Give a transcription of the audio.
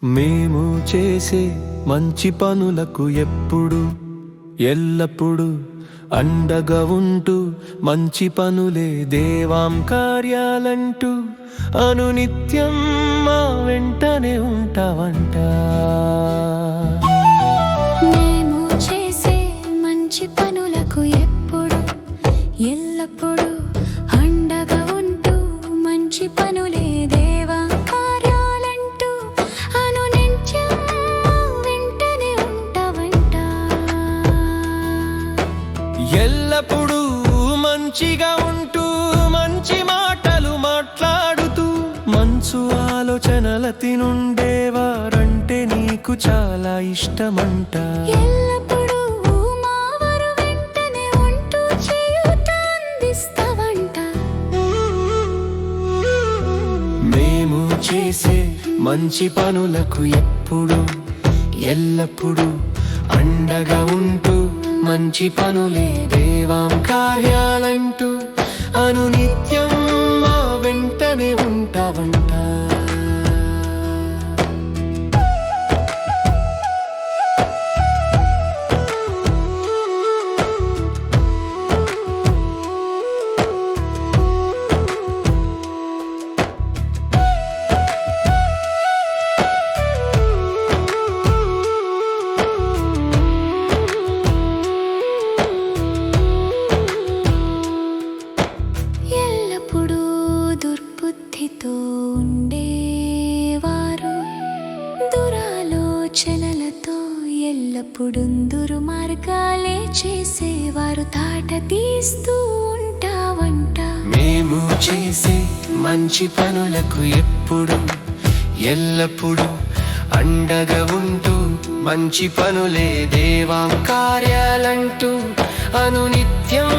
మేము చేసే మంచి పనులకు ఎప్పుడు ఎల్లప్పుడూ అండగా ఉంటూ మంచి పనులే దేవాం కార్యాలంటూ అనునిత్యం మా వెంటనే ఉంటావంట. మేము చేసే మంచి పనులకు ఎప్పుడు ఎల్లప్పుడూ అండగా ఉంటూ మంచి పనులే దేవా కార్యాలంటూ అనునిత్యం వెంటనే ఉంటావంట. ఎల్లప్పుడూ మంచిగా ఉంటూ మంచి మాటలు మాట్లాడుతూ మంచు ఆలోచనలతి నుండేవారంటే నీకు చాలా ఇష్టమంట. ఎల్లప్పుడూ మా వారు వెంటనే ఉంటూ చేయూత అందిస్తావంట. మేము చేసే మంచి పనులకు ఎప్పుడు ఎల్లప్పుడూ అండగా ఉంటూ మంచి పనులే దేవాం కార్యాలంటూ అనునిత్యం మా వెంటనే ఉంటావంట. ఎల్లప్పుడూ దుర్బుద్ధితో ఉండేవారు దురాలోచనలతో ఎల్లప్పుడూ దుర్మార్గాలే చేసేవారు తాట తీస్తూ ఉంటావంట. మేము చేసే మంచి పనులకు ఎప్పుడు ఎల్లప్పుడూ అండగా ఉంటూ మంచి పనులే దేవాం కార్యాలంటూ అనునిత్యం